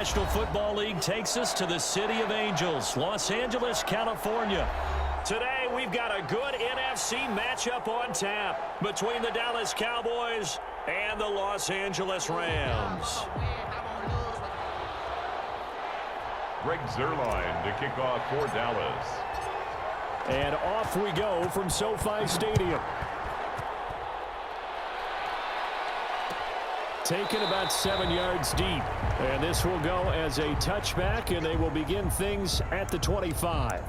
National Football League takes us to the City of Angels, Los Angeles, California. Today, we've got a good NFC matchup on tap between the Dallas Cowboys and the Los Angeles Rams. Greg Zuerlein to kick off for Dallas. And off we go from SoFi Stadium. Taken about 7 yards deep. And this will go as a touchback, and they will begin things at the 25.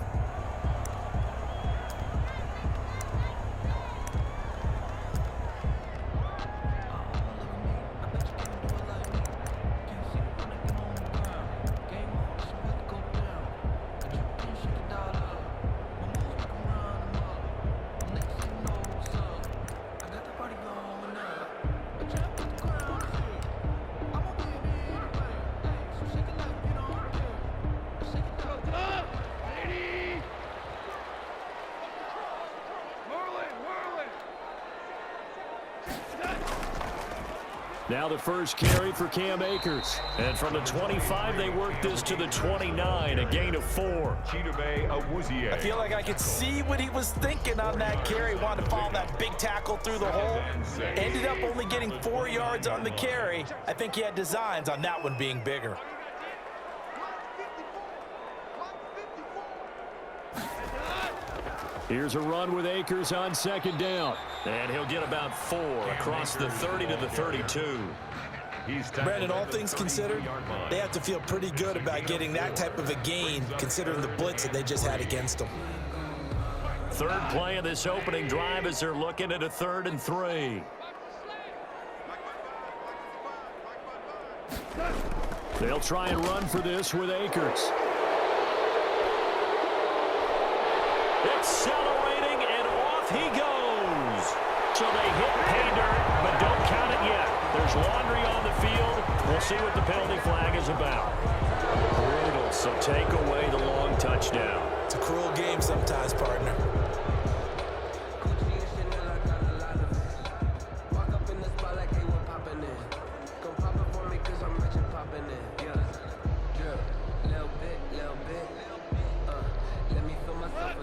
Now the first carry for Cam Akers. And from the 25, they work this to the 29, a gain of 4. I feel like I could see what he was thinking on that carry. Wanted to follow that big tackle through the hole. Ended up only getting 4 yards on the carry. I think he had designs on that one being bigger. Here's a run with Akers on second down. And he'll get about 4 across the 30 to the 32. Brandon, all things considered, they have to feel pretty good about getting that type of a gain considering the blitz that they just had against them. Third play of this opening drive as they're looking at a 3rd and 3. They'll try and run for this with Akers. Accelerating, and off he goes. So they hit pay dirt, but don't count it yet. There's laundry on the field. We'll see what the penalty flag is about. Brutal, so take away the long touchdown. It's a cruel game sometimes, partner.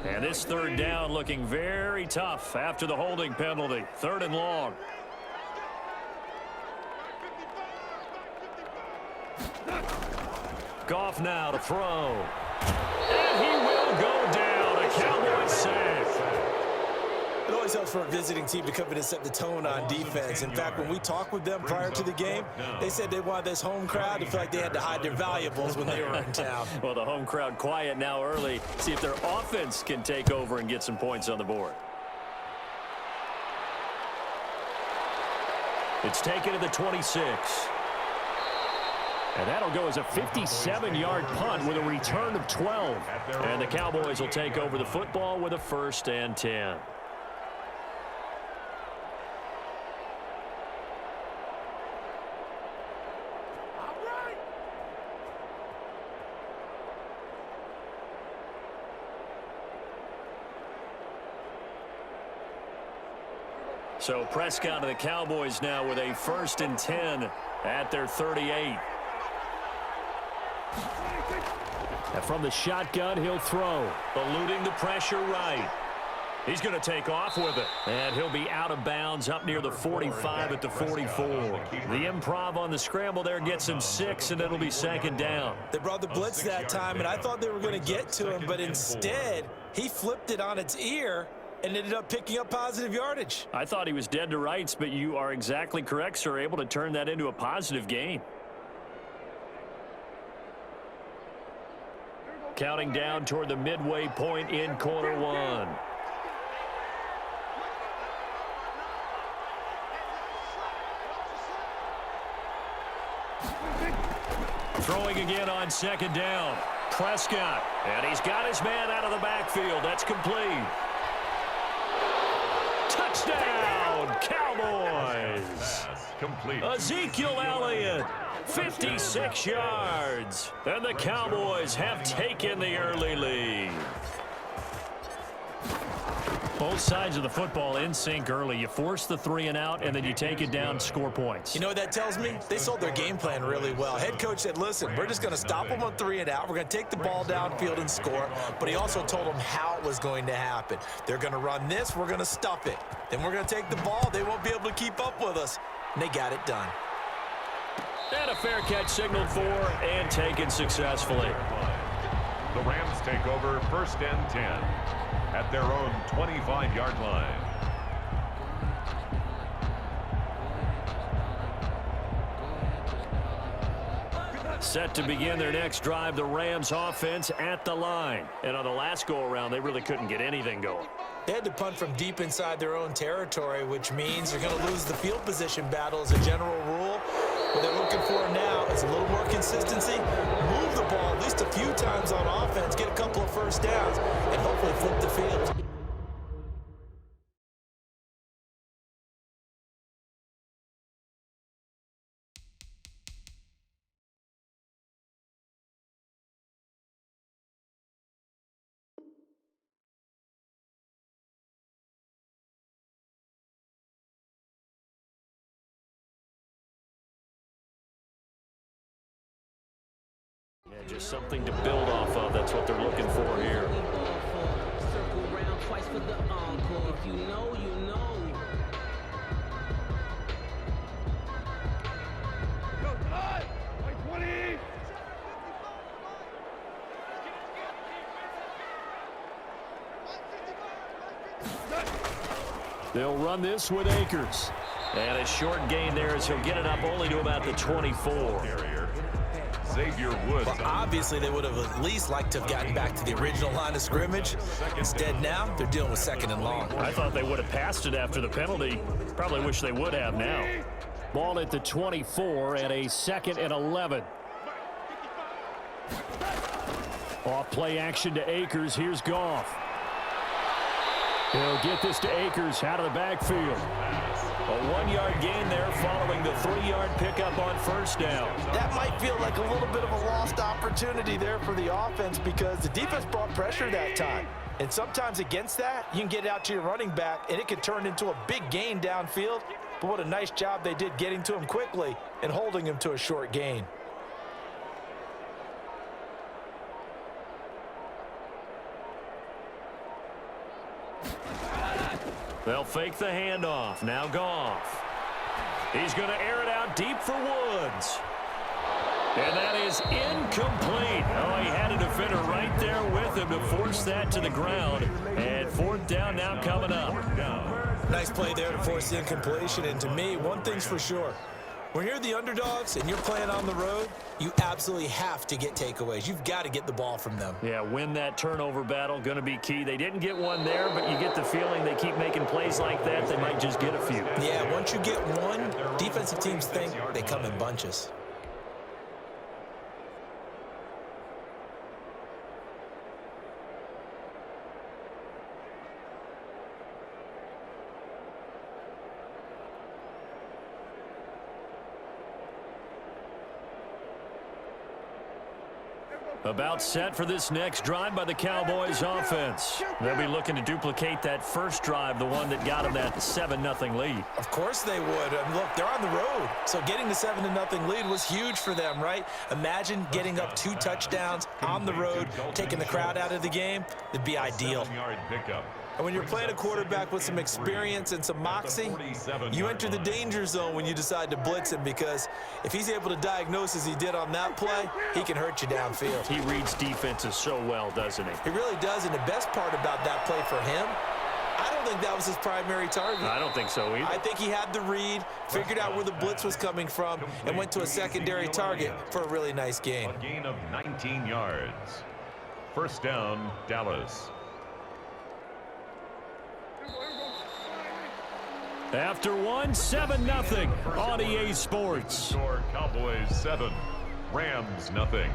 And this 3rd down looking very tough after the holding penalty. 3rd and long. Goff now to throw. And he will go down. A Cowboys sack. It always helps for a visiting team to come in and set the tone on defense. In fact, when we talked with them prior to the game, they said they wanted this home crowd to feel like they had to hide their valuables when they were in town. Well, the home crowd quiet now early. See if their offense can take over and get some points on the board. It's taken to the 26. And that'll go as a 57-yard punt with a return of 12. And the Cowboys will take over the football with a 1st and 10. So Prescott of the Cowboys now with a 1st and 10 at their 38. And from the shotgun, he'll throw. Eluding the pressure right. He's going to take off with it. And he'll be out of bounds up near the 45 at the 44. The improv on the scramble there gets him 6, and it'll be 2nd down. They brought the blitz that time, and I thought they were going to get to him, but instead, he flipped it on its ear and ended up picking up positive yardage. I thought he was dead to rights, but you are exactly correct, sir. Able to turn that into a positive gain. Counting down toward the midway point in quarter 1. Throwing again on 2nd down. Prescott, and he's got his man out of the backfield. That's complete. Touchdown, Cowboys. Complete. Ezekiel Elliott, 56 yards. And the Cowboys have taken the early lead. Both sides of the football in sync early. You force the 3 and out, and then you take it down and score points. You know what that tells me? They sold their game plan really well. Head coach said, listen, we're just going to stop them on 3 and out. We're going to take the ball downfield and score. But he also told them how it was going to happen. They're going to run this. We're going to stuff it. Then we're going to take the ball. They won't be able to keep up with us. And they got it done. And a fair catch signaled for and taken successfully. The Rams take over 1st and 10 at their own 25-yard line. Set to begin their next drive, the Rams offense at the line. And on the last go-around, they really couldn't get anything going. They had to punt from deep inside their own territory, which means you're going to lose the field position battle as a general rule. What they're looking for now is a little more consistency, move the ball at least a few times on offense, get a couple of first downs, and hopefully flip the field. Yeah, just something to build off of. That's what they're looking for here. Circle round twice for the encore. If you know, you know. Go, Todd! 20! They'll run this with Akers. And a short gain there as he'll get it up only to about the 24. Xavier Woods. Well, obviously, they would have at least liked to have gotten back to the original line of scrimmage. Instead, now they're dealing with 2nd and long. I thought they would have passed it after the penalty. Probably wish they would have now. Ball at the 24 and a 2nd and 11. Off play action to Akers. Here's Goff. He'll get this to Akers out of the backfield. A 1-yard gain there following the 3-yard pickup on 1st down. That might feel like a little bit of a lost opportunity there for the offense because the defense brought pressure that time. And sometimes against that, you can get out to your running back, and it could turn into a big gain downfield. But what a nice job they did getting to him quickly and holding him to a short gain. They'll fake the handoff. Now Goff. He's going to air it out deep for Woods. And that is incomplete. Oh, he had a defender right there with him to force that to the ground. And 4th down now coming up. Nice play there to force the incompletion. And to me, one thing's for sure. When you're the underdogs and you're playing on the road, you absolutely have to get takeaways. You've got to get the ball from them. Yeah, win that turnover battle, going to be key. They didn't get one there, but you get the feeling they keep making plays like that, they might just get a few. Yeah, once you get one, defensive teams think they come in bunches. About set for this next drive by the Cowboys offense. They'll be looking to duplicate that first drive, the one that got them that 7-0 lead. Of course they would. And look, they're on the road. So getting the 7-0 lead was huge for them, right? Imagine getting up 2 touchdowns on the road, taking the crowd out of the game. It'd be ideal. 7-yard pickup. And when you're playing a quarterback with some experience and some moxie, you enter the danger zone when you decide to blitz him, because if he's able to diagnose as he did on that play, he can hurt you downfield. He reads defenses so well, doesn't he? He really does, and the best part about that play for him, I don't think that was his primary target. I don't think so either. I think he had the read, figured out where the blitz was coming from, and went to a secondary target for a really nice gain. A gain of 19 yards. 1st down, Dallas. After one, 7-0 on EA Sports. Score Cowboys 7, Rams nothing.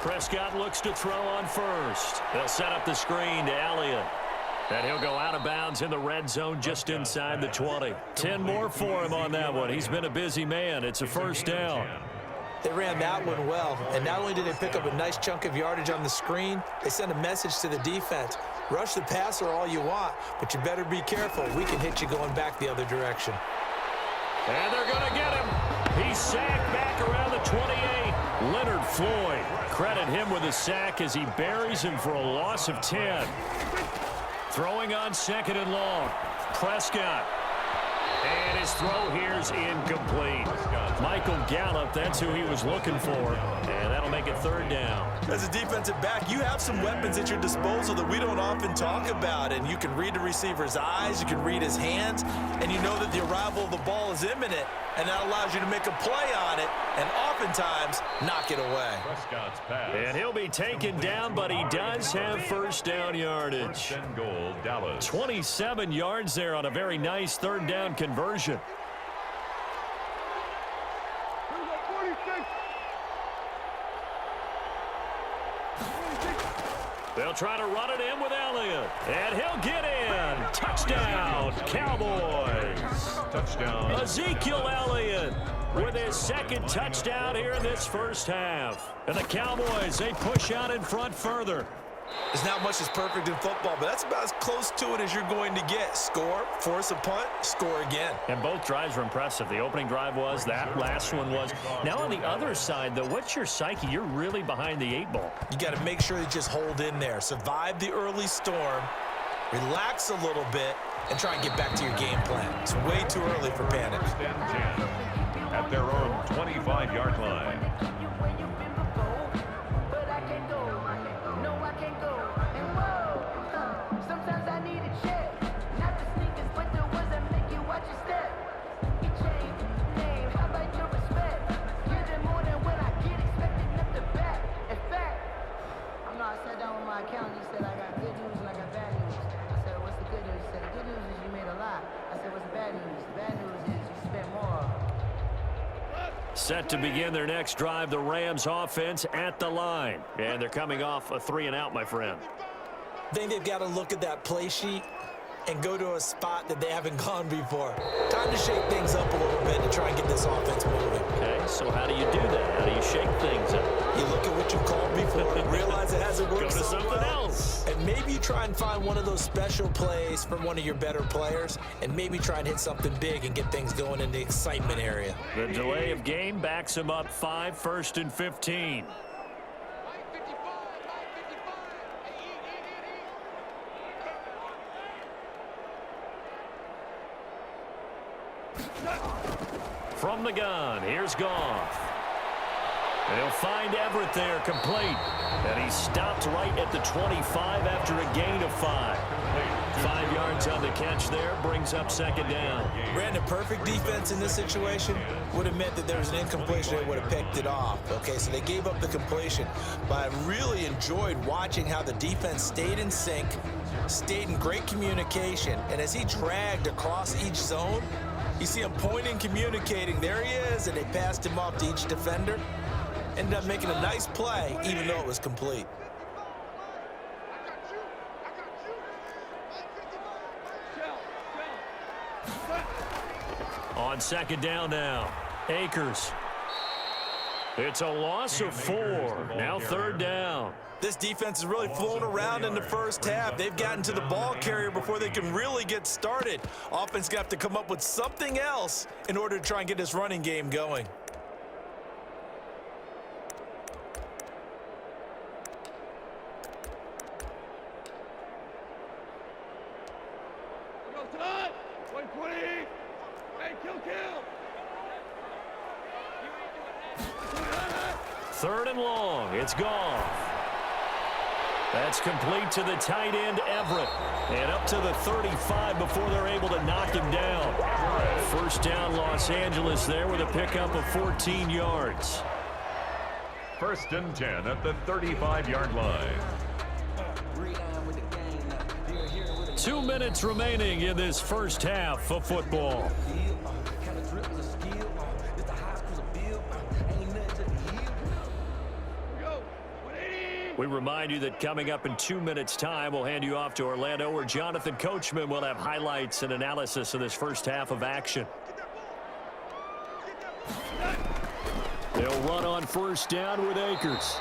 Prescott looks to throw on first. They'll set up the screen to Elliott. And he'll go out of bounds in the red zone just inside the 20. 10 more for him on that one. He's been a busy man. It's a first down. They ran that one well, and not only did they pick up a nice chunk of yardage on the screen, they sent a message to the defense. Rush the passer all you want, but you better be careful. We can hit you going back the other direction. And they're going to get him. He's sacked back around the 28. Leonard Floyd, credit him with a sack as he buries him for a loss of 10. Throwing on second and long. Prescott. And his throw here's incomplete. Michael Gallup, that's who he was looking for. And that'll make it third down. As a defensive back, you have some weapons at your disposal that we don't often talk about. And you can read the receiver's eyes, you can read his hands, and you know that the arrival of the ball is imminent. And that allows you to make a play on it and oftentimes knock it away. Prescott's pass. And he'll be taken down, but he does have first down yardage. First and goal, Dallas. 27 yards there on a very nice third down conversion. They'll try to run it in with Elliott. And he'll get in. Touchdown, Cowboys. Touchdown. Ezekiel Elliott with his second touchdown here in this first half. And the Cowboys, they push out in front further. There's not much that's perfect in football, but that's about as close to it as you're going to get. Score, force a punt, score again. And both drives were impressive. The opening drive was, that last one was. Now on the other side, though, what's your psyche? You're really behind the 8 ball. You got to make sure you just hold in there. Survive the early storm, relax a little bit, and try and get back to your game plan. It's way too early for panic. First and 10 at their own 25-yard line. Set to begin their next drive, the Rams offense at the line. And they're coming off a 3 and out, my friend. I think they've got to look at that play sheet and go to a spot that they haven't gone before. Time to shake things up a little bit to try and get this offense moving. Okay, so how do you do that? How do you shake things up? You look at what you called before and realize it hasn't worked Go to so something well. else. And maybe you try and find one of those special plays from one of your better players and maybe try and hit something big and get things going in the excitement area. The delay of game backs him up 5, first and 15. From the gun, here's Goff. And he'll find Everett there, complete. And he stopped right at the 25 after a gain of 5. 5 yards on the catch there, brings up second down. Brandon, perfect defense in this situation would have meant that there was an incompletion. They would have picked it off. Okay, so they gave up the completion. But I really enjoyed watching how the defense stayed in sync, stayed in great communication. And as he dragged across each zone, you see him pointing, communicating. There he is, and they passed him off to each defender. Ended up making a nice play, even though it was complete. On second down now, Akers. It's a loss of 4. Now third down. This defense is really flown around in the first half. They've gotten to the ball carrier before they can really get started. Offense going to have to come up with something else in order to try and get this running game going. Third and long, it's Goff. That's complete to the tight end, Everett. And up to the 35 before they're able to knock him down. First down, Los Angeles there with a pickup of 14 yards. First and 10 at the 35-yard line. 2 minutes remaining in this first half of football. We remind you that coming up in 2 minutes' time, we'll hand you off to Orlando, where Jonathan Coachman will have highlights and analysis of this first half of action. They'll run on first down with Akers.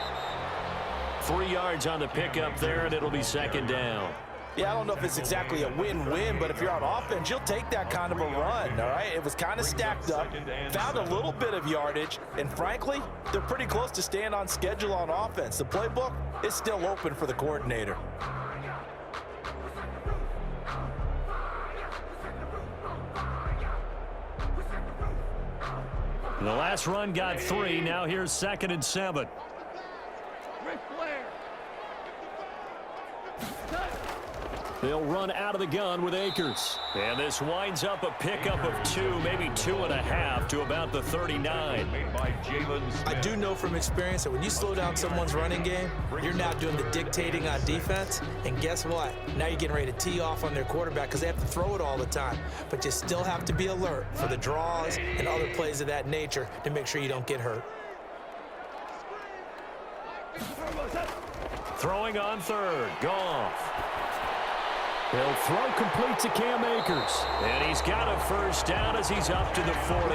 3 yards on the pickup there, and it'll be second down. Yeah, I don't know if it's exactly a win-win, but if you're on offense, you'll take that kind of a run, all right? It was kind of stacked up, found a little bit of yardage, and frankly, they're pretty close to staying on schedule on offense. The playbook is still open for the coordinator. The last run got 3. Now here's 2nd and 7. They'll run out of the gun with Akers. And this winds up a pickup of 2, maybe 2.5 to about the 39. I do know from experience that when you slow down someone's running game, you're now doing the dictating on defense. And guess what? Now you're getting ready to tee off on their quarterback because they have to throw it all the time. But you still have to be alert for the draws and other plays of that nature to make sure you don't get hurt. Throwing on 3rd. Goff. He'll throw complete to Cam Akers. And he's got a first down as he's up to the 48.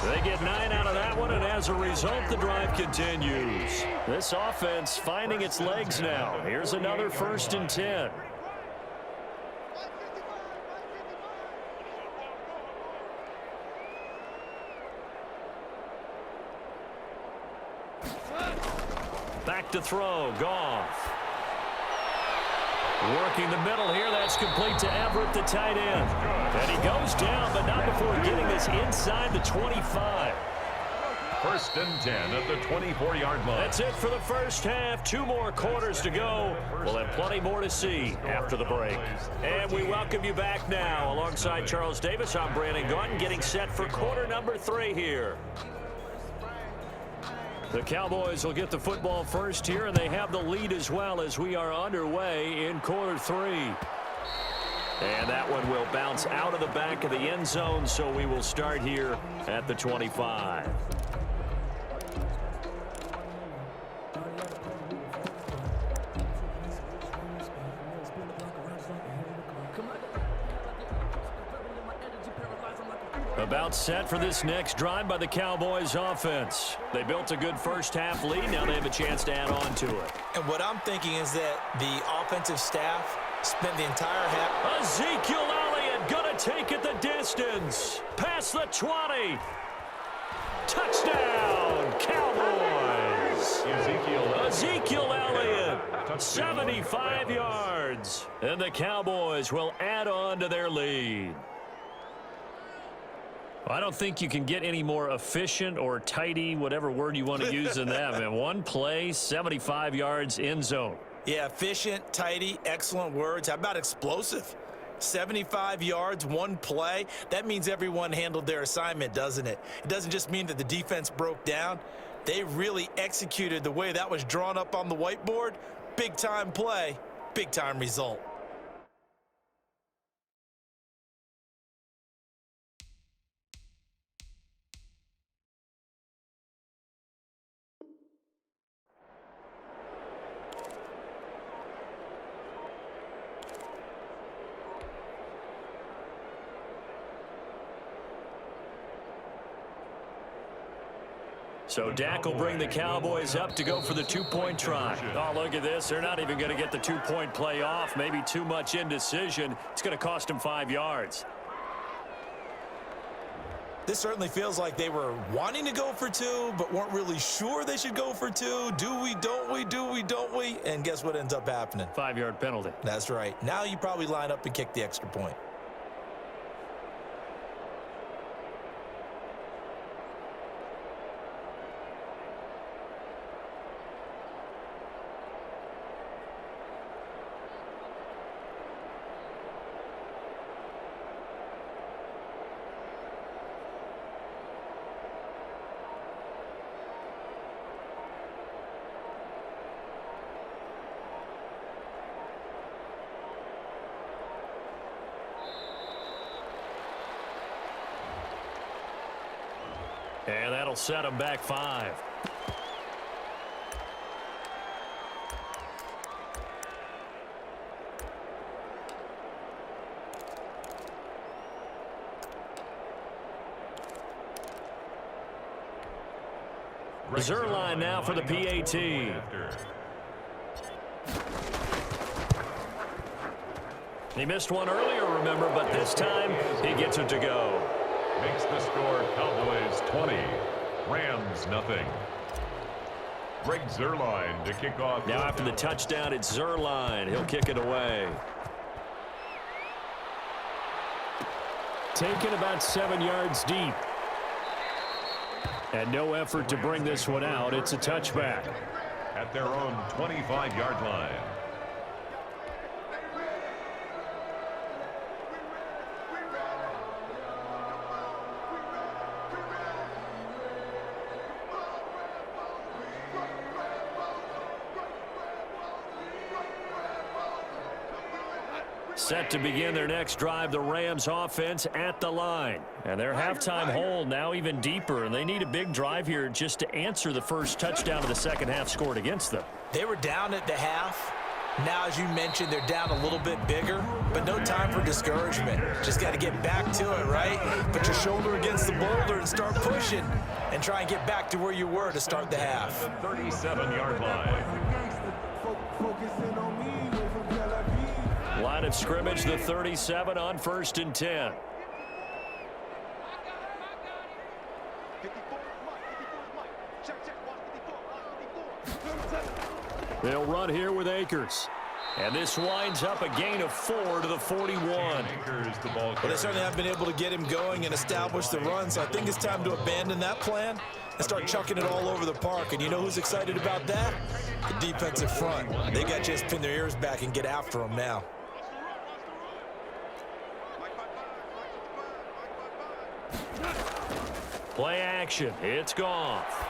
They get 9 out of that one, and as a result, the drive continues. This offense finding its legs now. Here's another 1st and 10. Back to throw. Goff. Working the middle here. That's complete to Everett, the tight end. And he goes down, but not before getting this inside the 25. 1st and 10 at the 24-yard line. That's it for the first half. 2 more quarters to go. We'll have plenty more to see after the break. And we welcome you back now. Alongside Charles Davis, I'm Brandon Gaunt, getting set for quarter number 3 here. The Cowboys will get the football first here, and they have the lead as well as we are underway in quarter 3. And that one will bounce out of the back of the end zone, so we will start here at the 25. About set for this next drive by the Cowboys offense. They built a good first half lead. Now they have a chance to add on to it. And what I'm thinking is that the offensive staff spent the entire half. Ezekiel Elliott gonna take it the distance. Past the 20. Touchdown, Cowboys. Ezekiel Elliott, 75 yards. And the Cowboys will add on to their lead. I don't think you can get any more efficient or tidy, whatever word you want to use in that. Man, one play, 75 yards, end zone. Yeah, efficient, tidy, excellent words. How about explosive? 75 yards, one play. That means everyone handled their assignment, doesn't it? It doesn't just mean that the defense broke down. They really executed the way that was drawn up on the whiteboard. Big-time play, big-time result. So Dak will bring the Cowboys up to go for the 2-point try. Oh, look at this. They're not even going to get the 2-point play off. Maybe too much indecision. It's going to cost them 5 yards. This certainly feels like they were wanting to go for 2, but weren't really sure they should go for 2. Do we, don't we, do we, don't we? And guess what ends up happening? 5-yard penalty. That's right. Now you probably line up and kick the extra point. And that'll set them back 5. Zerline now for the PAT. He missed one earlier, remember, but this time he gets it to go. Makes the score Cowboys 20, Rams nothing. Greg Zerline to kick off. Now after the touchdown, it's Zerline. He'll kick it away. Taken about 7 yards deep. And no effort to bring this one out. It's a touchback. At their own 25-yard line. Set to begin their next drive, the Rams offense at the line. And their halftime hole now even deeper, and they need a big drive here just to answer the first touchdown of the second half scored against them. They were down at the half. Now, as you mentioned, they're down a little bit bigger, but no time for discouragement. Just got to get back to it, right? Put your shoulder against the boulder and start pushing and try and get back to where you were to start the half. 37-yard line. Line of scrimmage, the 37 on 1st and 10. They'll run here with Akers. And this winds up a gain of 4 to the 41. Well, they certainly have been able to get him going and establish the run, so I think it's time to abandon that plan and start chucking it all over the park. And you know who's excited about that? The defensive front. They got to just pin their ears back and get after him now. Play action. It's Goff.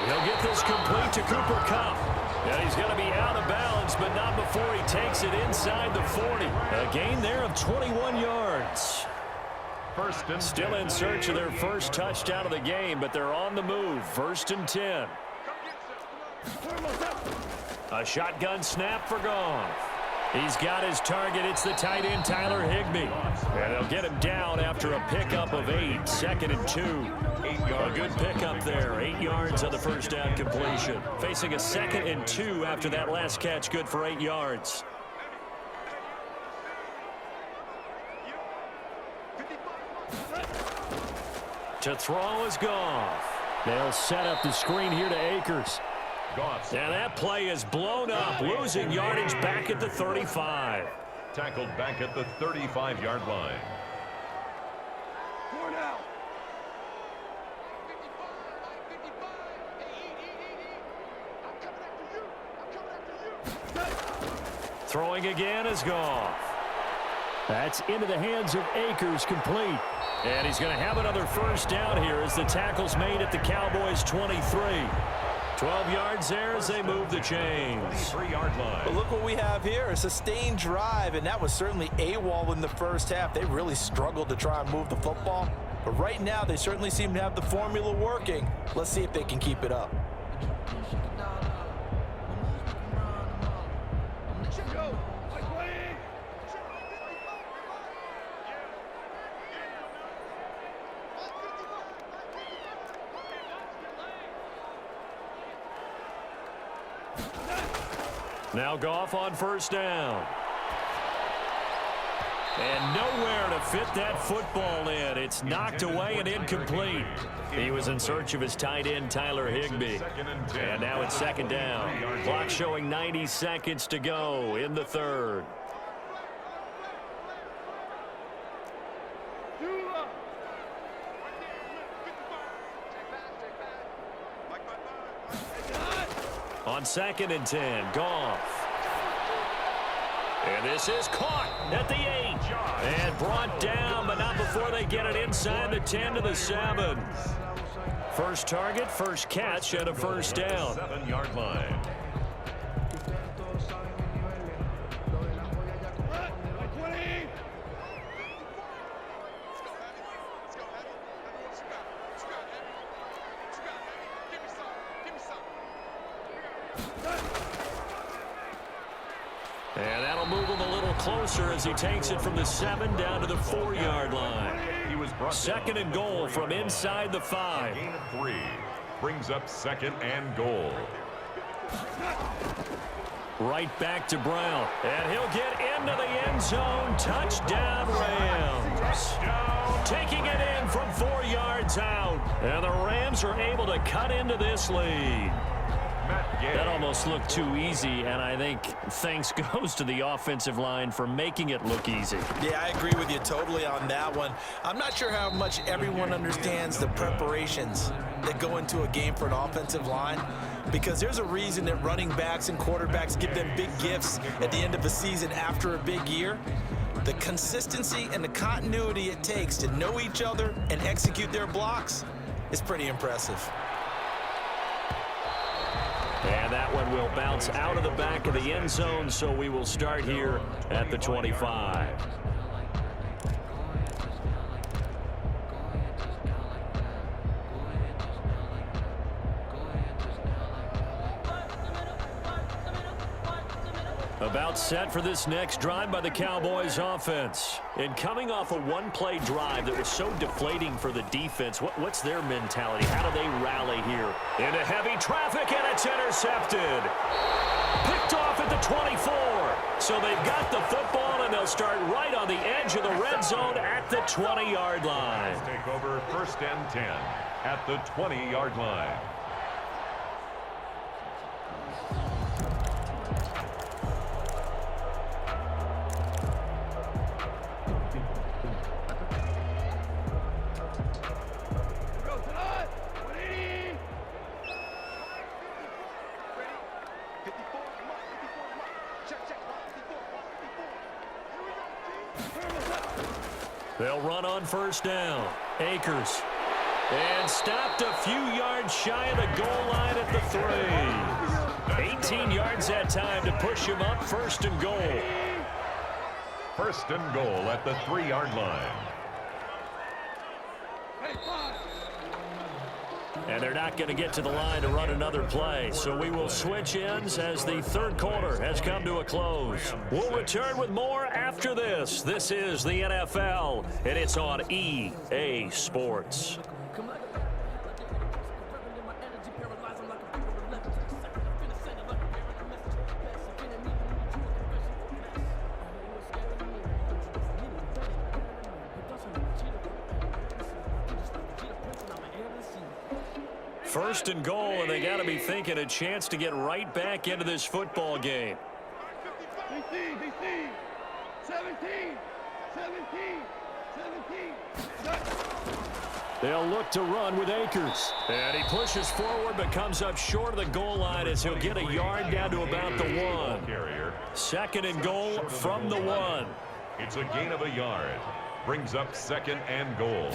He'll get this complete to Cooper Kupp. And he's going to be out of bounds, but not before he takes it inside the 40. A gain there of 21 yards. Still in search of their first touchdown of the game, but they're on the move. 1st and 10. A shotgun snap for Goff. He's got his target. It's the tight end, Tyler Higbee. And they'll get him down after a pickup of 8. 2nd and 2. A good pickup there. 8 yards on the first down completion. Facing a 2nd and 2 after that last catch. Good for 8 yards. To throw is Goff. They'll set up the screen here to Akers. And that play is blown up, losing yardage back at the 35. Tackled back at the 35-yard line. Throwing again is Goff. That's into the hands of Akers, complete. And he's going to have another first down here as the tackle's made at the Cowboys' 23. 12 yards there as they move the chains. 3-yard line. But look what we have here, a sustained drive, and that was certainly AWOL in the first half. They really struggled to try and move the football. But right now, they certainly seem to have the formula working. Let's see if they can keep it up. Now Goff on first down. And nowhere to fit that football in. It's knocked away and incomplete. He was in search of his tight end, Tyler Higbee. And now it's 2nd down. Clock showing 90 seconds to go in the 3rd. On 2nd and 10, Goff. And this is caught at the 8. And brought down, but not before they get it inside the 10 to the 7. First target, first catch, and a first down. 7-yard line. And that'll move them a little closer as he takes it from the 7 down to the 4-yard line. He was brought Second and goal from inside the 5. Gain of 3. Brings up second and goal. Right back to Brown. And he'll get into the end zone. Touchdown, Rams. Taking it in from 4 yards out. And the Rams are able to cut into this lead. That almost looked too easy, and I think thanks goes to the offensive line for making it look easy. Yeah, I agree with you totally on that one. I'm not sure how much everyone understands the preparations that go into a game for an offensive line, because there's a reason that running backs and quarterbacks give them big gifts at the end of a season after a big year. The consistency and the continuity it takes to know each other and execute their blocks is pretty impressive. And that one will bounce out of the back of the end zone, so we will start here at the 25. About set for this next drive by the Cowboys offense. And coming off a one-play drive that was so deflating for the defense, what's their mentality? How do they rally here? Into heavy traffic, and it's intercepted. Picked off at the 24. So they've got the football, and they'll start right on the edge of the red zone at the 20-yard line. Take over first and 10 at the 20-yard line. They'll run on first down. Akers. And stopped a few yards shy of the goal line at the 3. 18 yards that time to push him up. First and goal. First and goal at the 3-yard line. And they're not going to get to the line to run another play. So we will switch ends as the third quarter has come to a close. We'll return with more after this. This is the NFL, and it's on EA Sports. First and goal, and they got to be thinking a chance to get right back into this football game. 17, 17. They'll look to run with Akers. And he pushes forward but comes up short of the goal line as he'll get a yard down to about the 1. Second and goal from the 1. It's a gain of a yard. Brings up second and goal.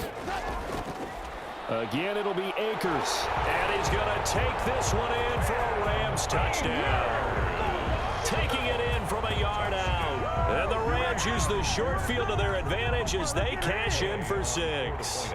Again, it'll be Akers. And he's going to take this one in for a Rams touchdown. Taking it in from a yard out. And the Rams use the short field to their advantage as they cash in for 6.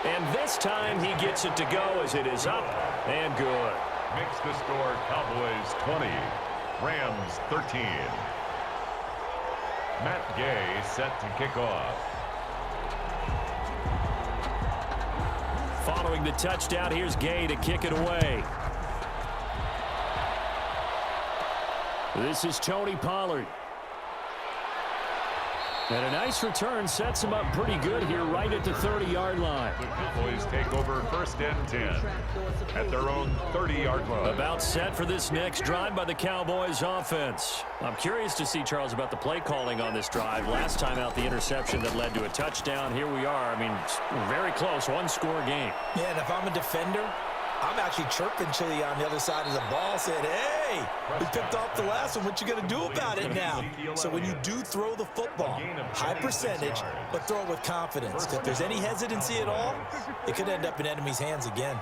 And this time he gets it to go as it is up and good. Makes the score Cowboys 20, Rams 13. Matt Gay set to kick off. Following the touchdown, here's Gay to kick it away. This is Tony Pollard. And a nice return sets him up pretty good here right at the 30-yard line. The Cowboys take over first and 10 at their own 30-yard line. About set for this next drive by the Cowboys offense. I'm curious to see, Charles, about the play calling on this drive. Last time out, the interception that led to a touchdown. Here we are. I mean, very close, one-score game. Yeah, and if I'm a defender, I'm actually chirping Chili on the other side of the ball, saying, hey, we picked off the last one. What you going to do about it now? So when you do throw the football, high percentage, but throw it with confidence. If there's any hesitancy at all, it could end up in enemy's hands again.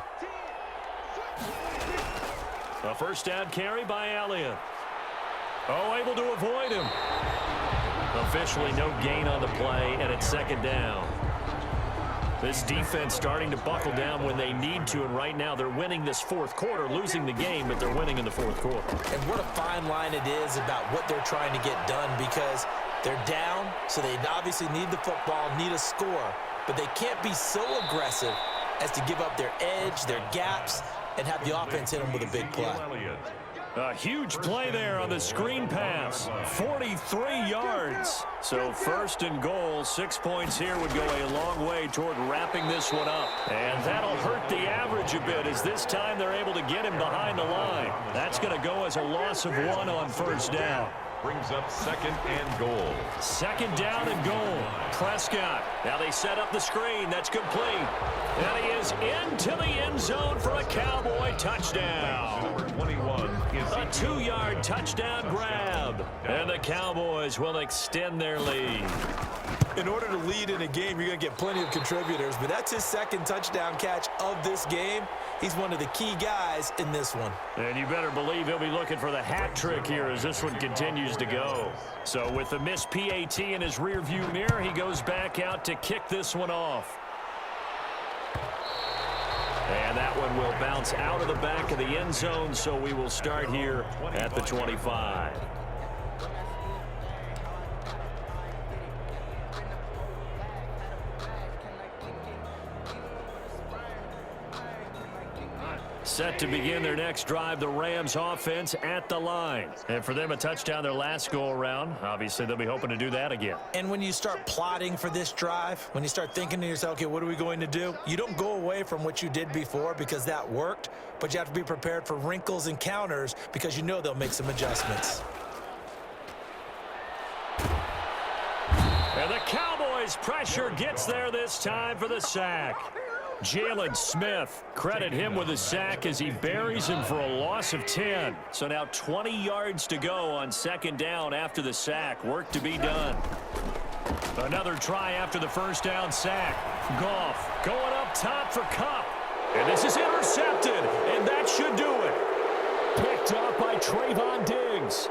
A first down carry by Elliott. Oh, able to avoid him. The Officially no gain on the play, and it's second down. This defense starting to buckle down when they need to, and right now they're winning this fourth quarter, losing the game, but they're winning in the fourth quarter. And what a fine line it is about what they're trying to get done, because they're down, so they obviously need the football, need a score, but they can't be so aggressive as to give up their edge, their gaps, and have the offense hit them with a big play. A huge play there on the screen pass. 43 yards. So first and goal, 6 points here would go a long way toward wrapping this one up. And that'll hurt the average a bit, as this time they're able to get him behind the line. That's going to go as a loss of 1 on first down. Brings up second and goal. Second down and goal. Prescott. Now they set up the screen. That's complete. And he is into the end zone for a Cowboy touchdown. Number 21 is a 2-yard touchdown grab. And the Cowboys will extend their lead. In order to lead in a game, you're going to get plenty of contributors, but that's his second touchdown catch of this game. He's one of the key guys in this one. And you better believe he'll be looking for the hat trick here as this one continues to go. So with the missed PAT in his rearview mirror, he goes back out to kick this one off. And that one will bounce out of the back of the end zone, so we will start here at the 25. Set to begin their next drive, the Rams offense at the line. And for them, a touchdown their last go-around. Obviously, they'll be hoping to do that again. And when you start plotting for this drive, when you start thinking to yourself, okay, what are we going to do? You don't go away from what you did before because that worked, but you have to be prepared for wrinkles and counters because you know they'll make some adjustments. And the Cowboys' pressure gets there this time for the sack. Jalen Smith, credit him with a sack as he buries him for a loss of 10. So now 20 yards to go on second down after the sack. Work to be done. Another try after the first down sack. Goff going up top for Kupp. And this is intercepted, and that should do it. Picked up by Trayvon Diggs.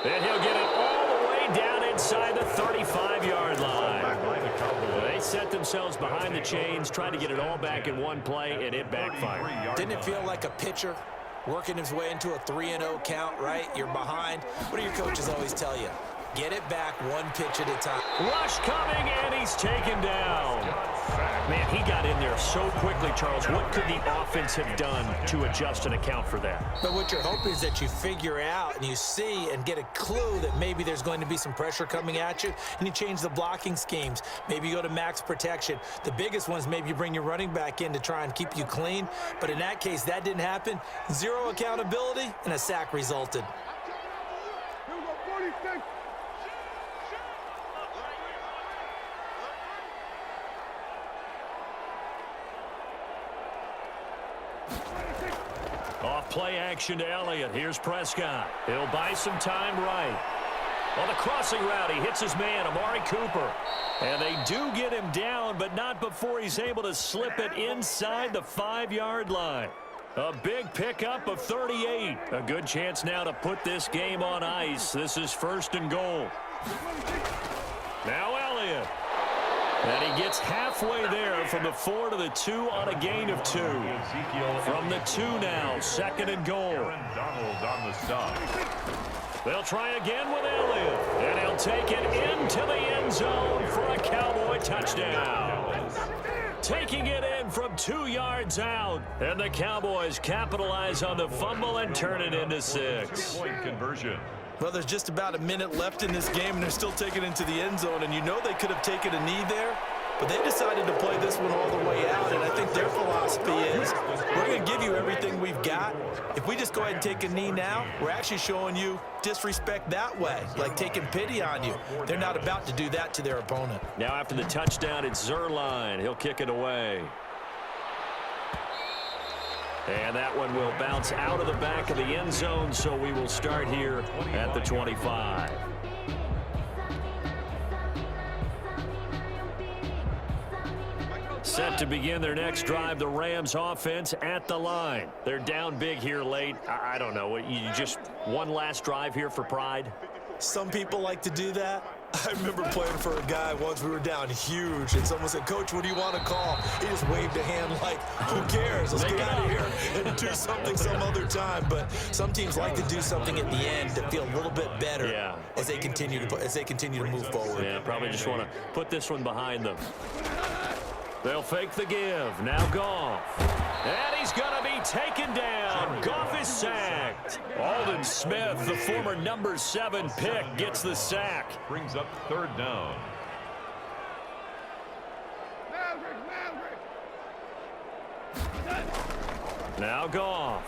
And he'll get it all the way down inside the 35-yard line. They set themselves behind the chains, trying to get it all back in one play, and it backfired. Didn't it feel like a pitcher working his way into a 3-0 count, right? You're behind. What do your coaches always tell you? Get it back one pitch at a time. Rush coming, and he's taken down. Man, he got in there so quickly, Charles. What could the offense have done to adjust and account for that? But what you're hoping is that you figure out and you see and get a clue that maybe there's going to be some pressure coming at you, and you change the blocking schemes. Maybe you go to max protection. The biggest one is maybe you bring your running back in to try and keep you clean. But in that case, that didn't happen. Zero accountability, and a sack resulted. Here we go, 46. Off play action to Elliott. Here's Prescott. He'll buy some time right. On the crossing route, he hits his man, Amari Cooper. And they do get him down, but not before he's able to slip it inside the 5-yard line. A big pickup of 38. A good chance now to put this game on ice. This is first and goal. Now Elliott. And he gets halfway there from the 4 to the 2 on a gain of 2. From the 2 now, second and goal. Donald on the stop. They'll try again with Elliott. And he'll take it into the end zone for a Cowboy touchdown. Taking it in from 2 yards out. And the Cowboys capitalize on the fumble and turn it into 6. Point conversion. Well, there's just about a minute left in this game, and they're still taking it into the end zone. And you know they could have taken a knee there, but they decided to play this one all the way out. And I think their philosophy is, we're going to give you everything we've got. If we just go ahead and take a knee now, we're actually showing you disrespect that way, like taking pity on you. They're not about to do that to their opponent. Now after the touchdown, it's Zerline. He'll kick it away. And that one will bounce out of the back of the end zone, so we will start here at the 25. Set to begin their next drive, the Rams offense at the line. They're down big here late. I don't know. You just one last drive here for pride? Some people like to do that. I remember playing for a guy once. We were down huge, and someone said, "Coach, what do you want to call?" He just waved a hand like, "Who cares? Let's get out of here and do something some other time." But some teams like to do something at the end to feel a little bit better as they continue to move forward. Yeah, probably just want to put this one behind them. They'll fake the give. Now Goff. And he's going to be taken down. Goff is sacked. Aldon Smith, the former number 7 pick, gets the sack. Brings up 3rd down. Now Goff.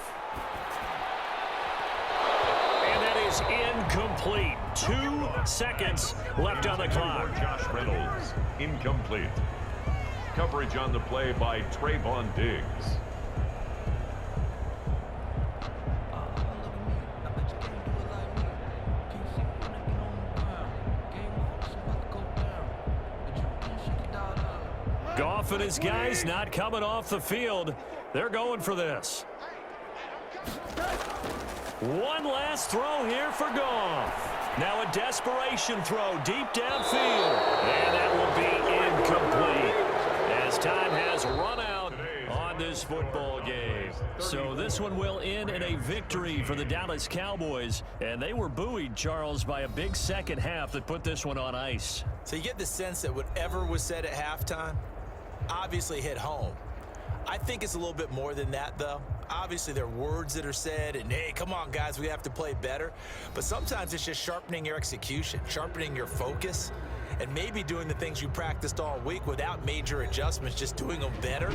And that is incomplete. 2 seconds left on the clock. Josh Reynolds, incomplete. Coverage on the play by Trayvon Diggs. Goff and his guys not coming off the field. They're going for this. One last throw here for Goff. Now a desperation throw deep downfield. And that will be incomplete as time has run out on this football game. So this one will end in a victory for the Dallas Cowboys. And they were buoyed, Charles, by a big second half that put this one on ice. So you get the sense that whatever was said at halftime obviously hit home. I think it's a little bit more than that, though. Obviously, there are words that are said, and, hey, come on, guys, we have to play better. But sometimes it's just sharpening your execution, sharpening your focus, and maybe doing the things you practiced all week without major adjustments, just doing them better.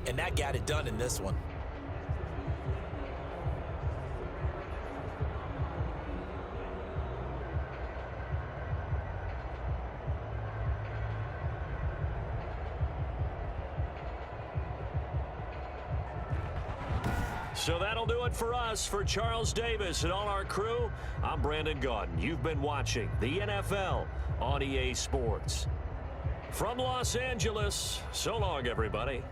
And that got it done in this one. So that'll do it for us. For Charles Davis and all our crew, I'm Brandon Gaudin. You've been watching the NFL on EA Sports. From Los Angeles, so long, everybody.